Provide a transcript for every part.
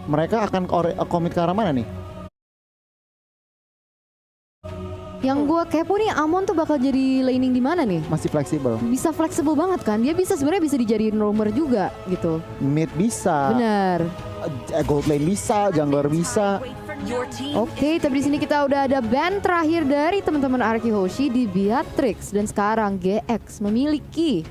Mereka akan komit ke arah mana nih? Yang gue kepo nih, Amon tuh bakal jadi laning di mana nih? Masih fleksibel. Bisa fleksibel banget kan? Dia bisa sebenarnya bisa dijadiin roamer juga gitu. Mid bisa. Benar. Gold lane bisa, jungler bisa. Oke, tapi di sini kita udah ada ban terakhir dari teman-teman Arki Hoshi di Beatrix, dan sekarang GX memiliki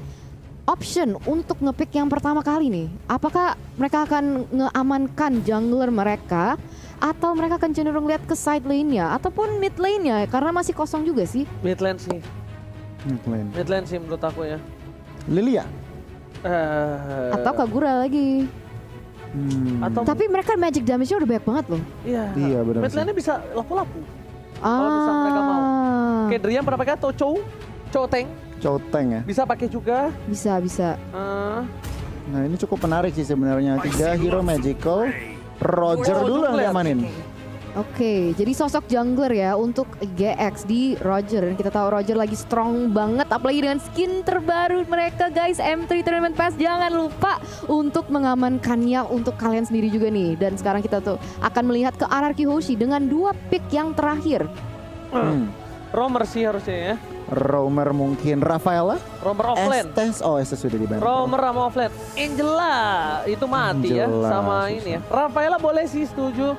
option untuk ngepick yang pertama kali nih. Apakah mereka akan ngeamankan jungler mereka atau mereka akan cenderung lihat ke side lane-nya ataupun mid lane-nya karena masih kosong juga sih. Mid lane sih. Mid lane sih menurut aku ya. Lilia. Atau Kagura lagi. Atau Tapi mereka magic damage-nya udah banyak banget loh. Iya benar. Mid lane-nya bisa lapu-lapu. Kalau misalnya mereka mau. Kayak Drian pernah pakai atau Chou-Teng. Chou-Teng ya. Bisa pakai juga. Bisa. Nah ini cukup menarik sih sebenarnya. 3 hero magical. Roger dulu yang diamanin. Oke, jadi sosok jungler ya untuk GX di Roger. Dan kita tahu Roger lagi strong banget, apalagi dengan skin terbaru mereka guys, M3 Tournament Pass. Jangan lupa untuk mengamankannya untuk kalian sendiri juga nih. Dan sekarang kita tuh akan melihat ke RRQ Hoshi dengan 2 pick yang terakhir. Roamer sih harusnya ya. Roamer mungkin Rafaela. Roamer offlane. Estes sudah dibantu. Roamer sama offlane. Angela itu mati ya Angela, sama susah. ini ya. Rafaela boleh sih setuju.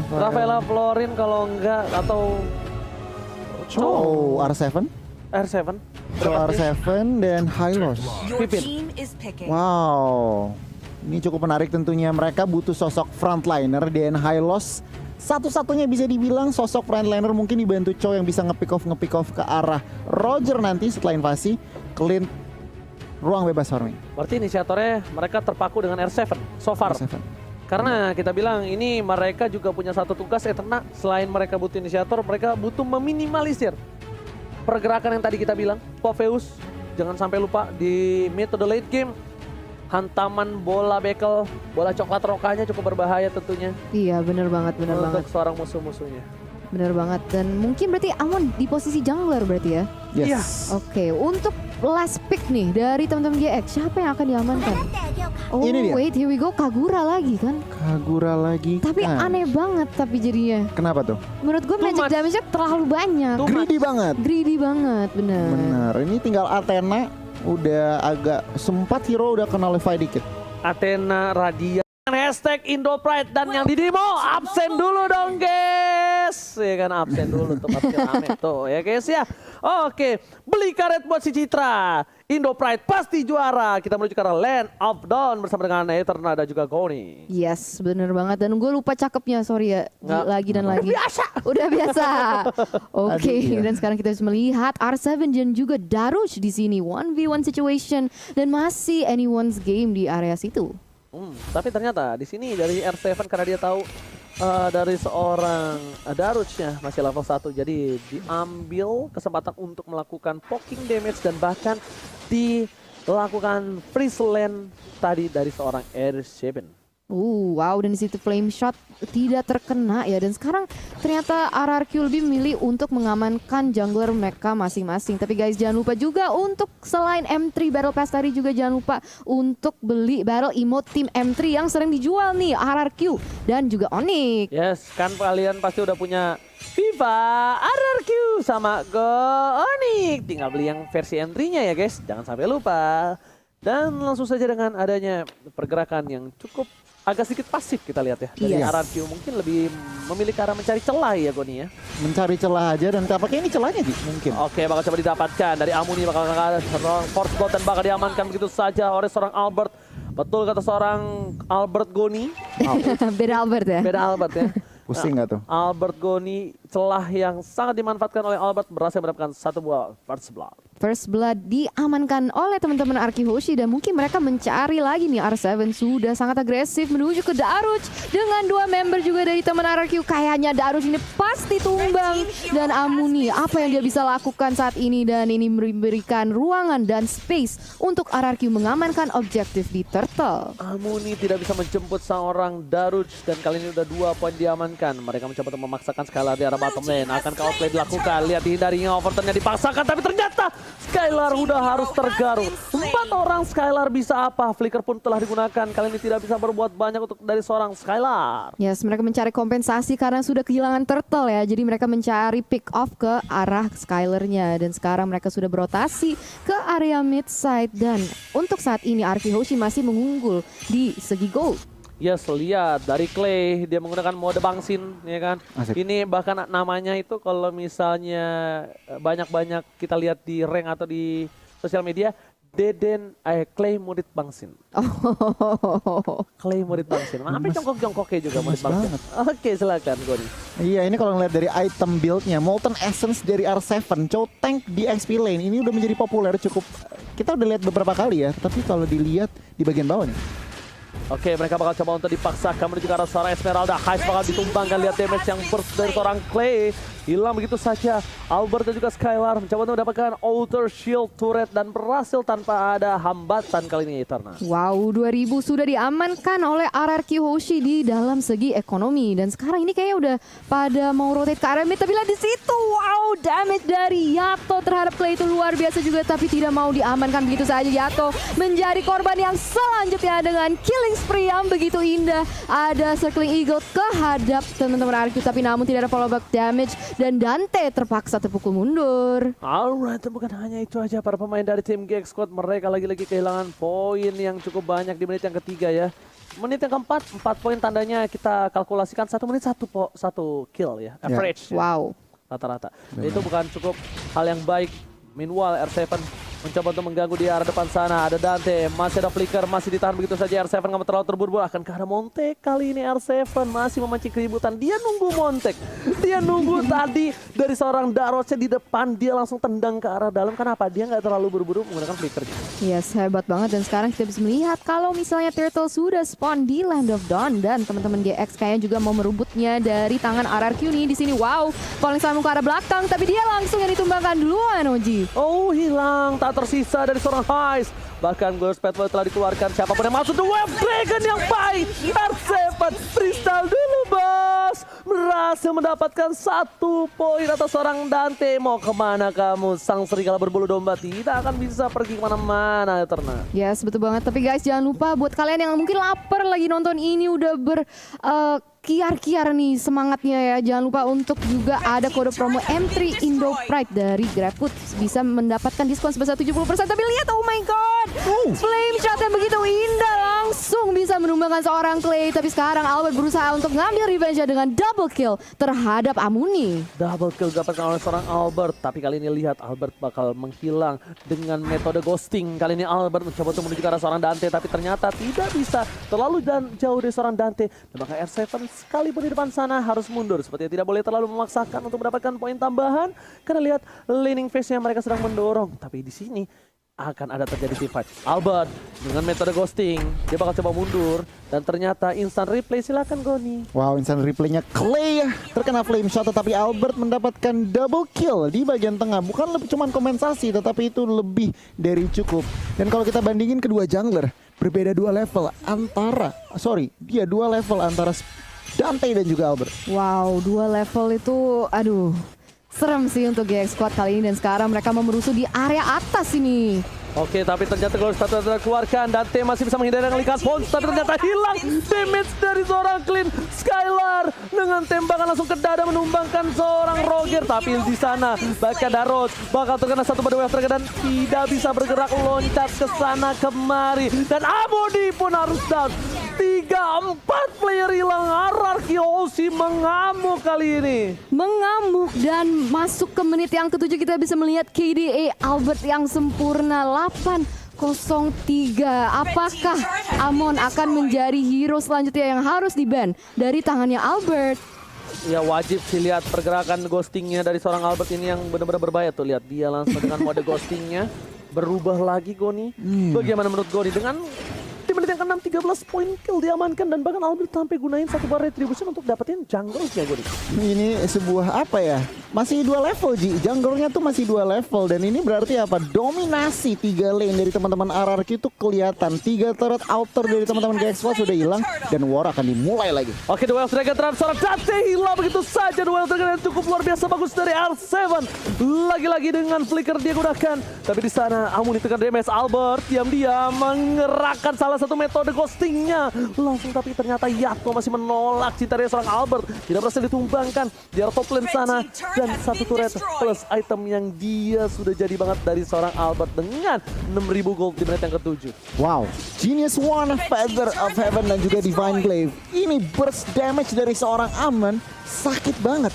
Rafaela Florin kalau enggak atau Chou R7. R7. Chou R7 dan Hylos. Pipin. Wow. Ini cukup menarik tentunya. Mereka butuh sosok frontliner dan Hylos. Satu-satunya bisa dibilang sosok frontliner mungkin dibantu Chou yang bisa nge-pick off ke arah Roger nanti setelah invasi. Clean ruang bebas farming. Berarti inisiatornya mereka terpaku dengan R7 so far. R7. Karena kita bilang ini mereka juga punya satu tugas Eterna. Selain mereka butuh inisiator, mereka butuh meminimalisir pergerakan yang tadi kita bilang. Popheus, jangan sampai lupa di mid to the late game. Hantaman bola bekel, bola coklat rokanya cukup berbahaya tentunya. Iya bener banget. Untuk seorang musuh-musuhnya. Bener banget, dan mungkin berarti Amon di posisi jungler berarti ya? Yes. Oke, untuk last pick nih dari teman-teman GX, siapa yang akan diamankan? Oh Ini dia. wait, here we go, Kagura lagi kan? Kagura lagi. Tapi kan? aneh banget tapi jadinya. Kenapa tuh? Menurut gue Too magic much. damage-nya terlalu banyak. Greedy banget. Greedy banget, bener. Benar. Ini tinggal Athena udah agak sempat hero udah kena levi dikit. Athena, Radiant, hashtag Indo Pride, dan yang di demo absen dulu dong guys. Ya kan absen dulu untuk rame tuh ya guys ya. Oke, beli karet buat si Citra. Indo Pride pasti juara. Kita menuju ke arah Land of Dawn bersama dengan Eterna dan juga Goni. Yes, bener banget, dan gue lupa cakepnya, sorry ya. Nggak. Lagi dan lagi. Udah biasa. Oke, Aduh, iya. dan sekarang kita bisa melihat R7 dan juga Darush di sini 1v1 situation dan masih anyone's game di area situ. Tapi ternyata di sini dari R7 karena dia tahu dari seorang Darushnya masih level 1, jadi diambil kesempatan untuk melakukan poking damage dan bahkan dilakukan freeze land tadi dari seorang R7. Wow, dan di situ flame shot tidak terkena ya, dan sekarang ternyata RRQ lebih memilih untuk mengamankan jungler mereka masing-masing. Tapi guys, jangan lupa juga untuk selain M3 Battle Pass tadi juga jangan lupa untuk beli battle emote tim M3 yang sering dijual nih, RRQ dan juga Onyx. Yes, kan kalian pasti udah punya FIFA, RRQ sama Go Onyx. Tinggal beli yang versi M3-nya ya guys, jangan sampai lupa. Dan langsung saja dengan adanya pergerakan yang cukup agak sedikit pasif kita lihat ya dari Yes. RRQ, mungkin lebih memilih ke arah mencari celah ya Goni ya. Mencari celah aja, dan tampaknya ini celahnya sih mungkin. Oke, bakal coba didapatkan dari Amuni, bakal force blood dan bakal diamankan begitu saja oleh seorang Albert. Betul kata seorang Albert Goni. Beda Albert ya. Beda Albert ya. Pusing nggak tuh? Albert Goni, celah yang sangat dimanfaatkan oleh Albert, berhasil mendapatkan satu buah first blood. First blood diamankan oleh teman-teman Arki Hoshi, dan mungkin mereka mencari lagi nih. R7 sudah sangat agresif menuju ke Darush dengan 2 member juga dari teman RRQ. Kayaknya Darush ini pasti tumbang, dan Amuni apa yang dia bisa lakukan saat ini, dan ini memberikan ruangan dan space untuk RRQ mengamankan objektif di Turtle. Amuni tidak bisa menjemput seorang Darush, dan kali ini udah 2 poin diamankan. Mereka mencoba untuk memaksakan skala di arah bottom lane. Akankah outplay dilakukan? Lihat dihindarinya, overturnnya dipaksakan, tapi ternyata Skylar udah harus tergaruk. 4 orang Skylar bisa apa? Flicker pun telah digunakan. Kali ini tidak bisa berbuat banyak untuk dari seorang Skylar. Yes, mereka mencari kompensasi karena sudah kehilangan turtle ya. Jadi mereka mencari pick off ke arah Skylarnya. Dan sekarang mereka sudah berotasi ke area mid side. Dan untuk saat ini Arky Hoshi masih mengunggul di segi gold. Yes, lihat dari Clay dia menggunakan mode bangsin ya kan. Asik. Ini bahkan namanya itu kalau misalnya banyak-banyak kita lihat di rank atau di sosial media Clay Murid Bangsin. Oh. Clay Murid Bangsin. Sampai jongkok-jongkoknya juga Murid Bangsin. Oke, silakan Goni. Iya, ini kalau ngeliat dari item build-nya, Molten Essence dari R7, Chow Tank di XP lane ini udah menjadi populer cukup. Kita udah lihat beberapa kali ya, tapi kalau dilihat di bagian bawah nih. Oke, mereka bakal coba untuk dipaksakan menuju ke arah seorang Esmeralda. Heist bakal ditumbangkan, lihat damage yang burst dari seorang Clay. Hilang begitu saja. Albert dan juga Skylar mencoba untuk mendapatkan Outer Shield Turret dan berhasil tanpa ada hambatan kali ini Eterna. Wow, 2000 sudah diamankan oleh RRQ Hoshi di dalam segi ekonomi. Dan sekarang ini kayaknya udah pada mau rotate ke area mid. Tapi lihat di situ, wow, damage dari Yato terhadap Clay itu luar biasa juga. Tapi tidak mau diamankan begitu saja. Yato menjadi korban yang selanjutnya dengan killing spree yang begitu indah. Ada Circling Eagle kehadap teman-teman RRQ. Tapi namun tidak ada follow back damage. Dan Dante terpaksa terpukul mundur. Alright, bukan hanya itu aja para pemain dari tim GX Squad. Mereka lagi-lagi kehilangan poin yang cukup banyak di menit yang ketiga ya. Menit yang keempat, 4 poin tandanya kita kalkulasikan 1 menit 1 kill ya. Average. Ya. Wow. Rata-rata. Itu bukan cukup hal yang baik. Meanwhile R7 mencoba untuk mengganggu di arah depan sana. Ada Dante, masih ada Flicker, masih ditahan begitu saja. R7 nggak mau terlalu terburu-buru. Akankah ada Montek? Kali ini R7 masih memancing keributan. Dia nunggu Montek. Dia nunggu tadi dari seorang Darosnya di depan. Dia langsung tendang ke arah dalam. Kenapa? Dia nggak terlalu buru-buru menggunakan Flicker. Yes, hebat banget. Dan sekarang kita bisa melihat kalau misalnya Turtle sudah spawn di Land of Dawn. Dan teman-teman GX kayaknya juga mau merebutnya dari tangan RRQ nih di sini. Wow, paling sama ke arah belakang. Tapi dia langsung yang ditumbangkan duluan, Oji. Oh, hilang. Tak tersisa dari seorang Heist. Bahkan Glorious Pathway telah dikeluarkan. Siapapun yang masuk, The Wave Dragon yang baik. R7 freestyle dulu, bos. Berhasil mendapatkan 1 poin atas seorang Dante. Mau kemana kamu? Sang serigala berbulu domba tidak akan bisa pergi kemana-mana, Eterna. Yes, betul banget. Tapi guys, jangan lupa buat kalian yang mungkin lapar lagi nonton ini udah kiar-kiar nih semangatnya ya. Jangan lupa untuk juga ada kode promo M3 Indo Pride dari GrabFood. Bisa mendapatkan diskon sebesar 70%. Tapi lihat, oh my god. Flame shot yang begitu indah langsung bisa menumbangkan seorang Clay. Tapi sekarang Albert berusaha untuk ngambil revenge dengan double kill terhadap Amuni. Double kill didapatkan oleh seorang Albert. Tapi kali ini lihat Albert bakal menghilang dengan metode ghosting. Kali ini Albert mencoba untuk menuju ke arah seorang Dante. Tapi ternyata tidak bisa terlalu jauh dari seorang Dante. Dan maka R7 sekalipun di depan sana harus mundur. Sepertinya tidak boleh terlalu memaksakan untuk mendapatkan poin tambahan. Karena lihat laning phase-nya mereka sedang mendorong. Tapi di sini akan ada terjadi team fight. Albert dengan metode ghosting, dia bakal coba mundur. Dan ternyata instant replay, silakan Goni. Wow, instant replaynya Clay terkena flame shot, tetapi Albert mendapatkan double kill di bagian tengah. Bukan cuman kompensasi, tetapi itu lebih dari cukup. Dan kalau kita bandingin kedua jungler, berbeda 2 level antara, dia 2 level antara Dante dan juga Albert. Wow, 2 level itu, aduh, serem sih untuk GX Squad kali ini. Dan sekarang mereka mau merusuh di area atas ini. Oke, tapi ternyata Glorious Pathway telah dikeluarkan. Dante masih bisa menghindari dengan Pons, tapi ternyata hilang damage dari seorang Clean. Skylar dengan tembakan langsung ke dada menumbangkan seorang Roger. Tapi di sana bahkan Daros bakal terkena 1 pada wave dan tidak bisa bergerak loncat ke sana kemari. Dan Amodi pun harus down. 3-4 player hilang. RRQ Hoshi mengamuk kali ini. Mengamuk dan masuk ke menit yang ke-7 kita bisa melihat KDA Albert yang sempurna 8-0-3. Apakah Amon akan menjadi hero selanjutnya yang harus di-ban dari tangannya Albert? Ya wajib sih lihat pergerakan ghostingnya dari seorang Albert ini yang benar-benar berbahaya tuh. Lihat dia langsung dengan mode ghostingnya berubah lagi Goni. Bagaimana menurut Goni dengan di menit yang ke-6 13 poin kill diamankan dan bahkan Albert sampai gunain satu bar retribution untuk dapetin jungle-nya gue. Ini sebuah apa ya? Masih 2 level Ji. Jungle-nya tuh masih 2 level dan ini berarti apa? Dominasi 3 lane dari teman-teman RRQ itu kelihatan. 3 turret outer dari teman-teman GX sudah hilang dan war akan dimulai lagi. Oke, Duel Dragon terhadap seorang Dante hilang begitu saja. Duel Dragon yang cukup luar biasa bagus dari R7. Lagi-lagi dengan flicker dia gunakan. Tapi di sana Amun ditekan damage. Albert diam-diam mengerahkan salah satu metode ghostingnya. Langsung tapi ternyata Yato masih menolak cinta dari seorang Albert. Tidak berhasil ditumbangkan. Di arah top lane sana. Dan satu turret plus item yang dia sudah jadi banget dari seorang Albert dengan 6.000 gold di menit yang ke-7. Wow, Genius One, Feather of Heaven dan juga Divine Glaive. Ini burst damage dari seorang Aman sakit banget.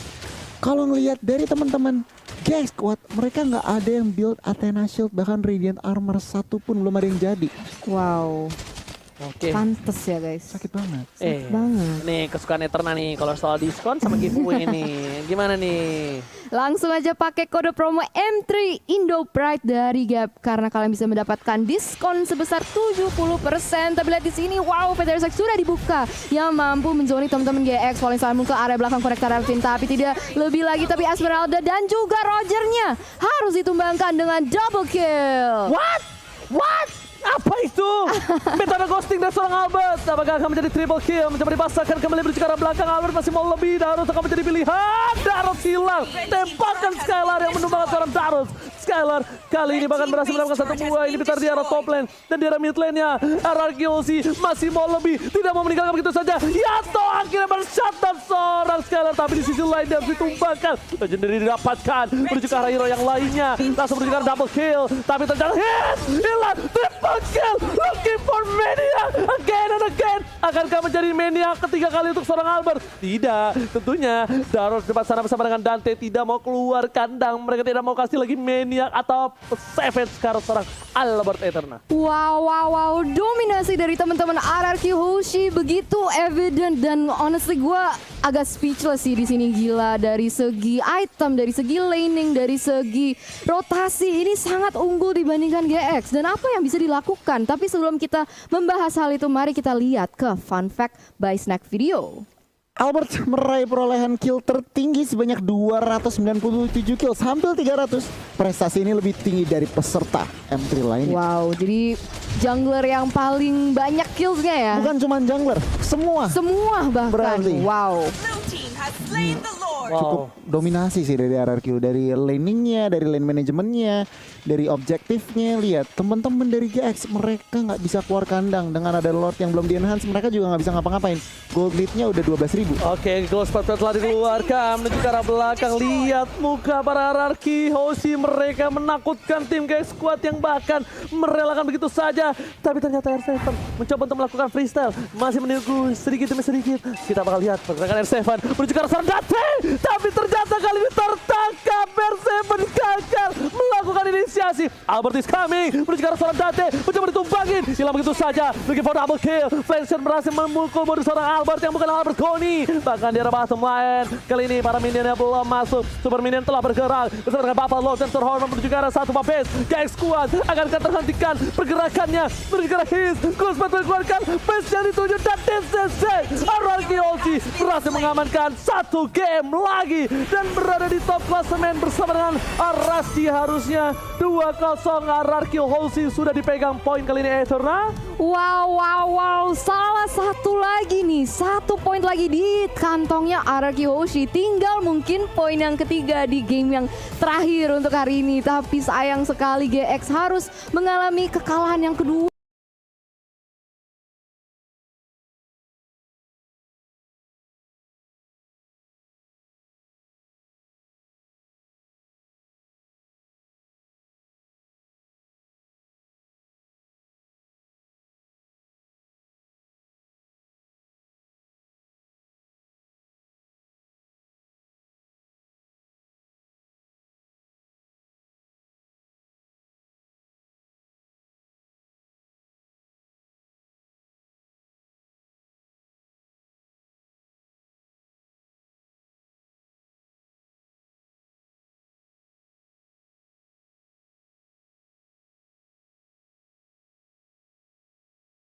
Kalau ngelihat dari teman-teman GX Squad, mereka nggak ada yang build Athena Shield, bahkan Radiant Armor satu pun belum ada yang jadi. Wow. Oke. Pantes ya guys. Sakit banget. Banget. Nih kesukaan Eterna nih kalau soal diskon sama giveaway nih. Gimana nih? Langsung aja pakai kode promo M3 Indo Pride dari Gap karena kalian bisa mendapatkan diskon sebesar 70%. Tapi lihat di sini, wow, Feathersex sudah dibuka yang mampu menzoni teman-teman GX. Falling Slammu ke area belakang konektor Elvin, tapi tidak lebih lagi. Tapi Esmeralda dan juga Rogernya harus ditumbangkan dengan double kill. What? Apa itu? Metode ghosting dari seorang Albert. Apakah akan menjadi triple kill? Mencoba dipasangkan kembali menuju ke arah belakang. Albert masih mau lebih. Darius akan menjadi pilihan. Darius hilang. Tembakan Skylar yang menumbangkan seorang Darius. Skylar kali ini bahkan berhasil mendapatkan satu buah. Ini pintar di arah top lane. Dan di arah mid lane-nya RRQ masih mau lebih. Tidak mau meninggalkan begitu saja. Yato akhirnya men-shutdown seorang Skylar. Tapi di sisi lain dia harus ditumbangkan. Legendary didapatkan. Menuju ke arah hero yang lainnya. Langsung menuju ke arah double kill. Tapi ternyata hit. Hilang. Triple kill. Looking for Maniac. Again and again. Akankah menjadi Maniac ketiga kali untuk seorang Albert? Tidak. Tentunya Darius depan sana bersama dengan Dante tidak mau keluar kandang. Mereka tidak mau kasih lagi Maniac atau Savage sekarang seorang Albert Eterna. Wow. Dominasi dari teman-teman RRQ Hoshi begitu evident dan honestly gue agak speechless sih di sini. Gila, dari segi item, dari segi laning, dari segi rotasi ini sangat unggul dibandingkan GX. Dan apa yang bisa dilakukan? Tapi sebelum kita membahas hal itu, mari kita lihat ke fun fact by Snack Video. Albert meraih perolehan kill tertinggi sebanyak 297 kills, hampir 300. Prestasi ini lebih tinggi dari peserta M3 lainnya. Wow, jadi jungler yang paling banyak killsnya ya? Bukan cuma jungler, semua. Semua bahkan. Berarti. Wow. Cukup dominasi sih dari RRQ, dari laningnya, dari lane manajemennya, dari objektifnya. Lihat teman-teman dari GX, mereka nggak bisa keluar kandang dengan ada Lord yang belum di-enhance, mereka juga nggak bisa ngapa-ngapain. Gold lead-nya udah 12.000. Oke, Ghost Patrol telah dikeluarkan menuju ke arah belakang. Lihat muka para RRQ Hoshi, mereka menakutkan tim GX Squad yang bahkan merelakan begitu saja. Tapi ternyata R7 mencoba untuk melakukan freestyle, masih menunggu sedikit demi sedikit. Kita bakal lihat pergerakan R7 menuju ke arah Dante. Tapi ternyata kali ini tertangkap. R7 gagal melakukan inisiasi. Albert is coming menuju ke arah seorang Dante, mencoba ditumbangin, hilang begitu saja. Looking for double kill. Flansher berhasil memukul modus seorang Albert yang bukan Albert Goni. Bahkan di arah bottom lane kali ini para minionnya belum masuk. Super minion telah bergerak bersama dengan Buffalo dan Sir Horman menuju ke arah satu base. GX Squad akan terhentikan pergerakannya menuju ke arah His. Ghost Battle keluarkan base yang dituju dan DCC RRQ Hoshi berhasil mengamankan satu game lagi dan berada di top klasemen bersama dengan Arasti. Harusnya 2-0 RRQ Hoshi sudah dipegang poin kali ini Eterna. Wow. Salah satu lagi nih. 1 poin lagi di kantongnya RRQ Hoshi. Tinggal mungkin poin yang ketiga di game yang terakhir untuk hari ini. Tapi sayang sekali GX harus mengalami kekalahan yang kedua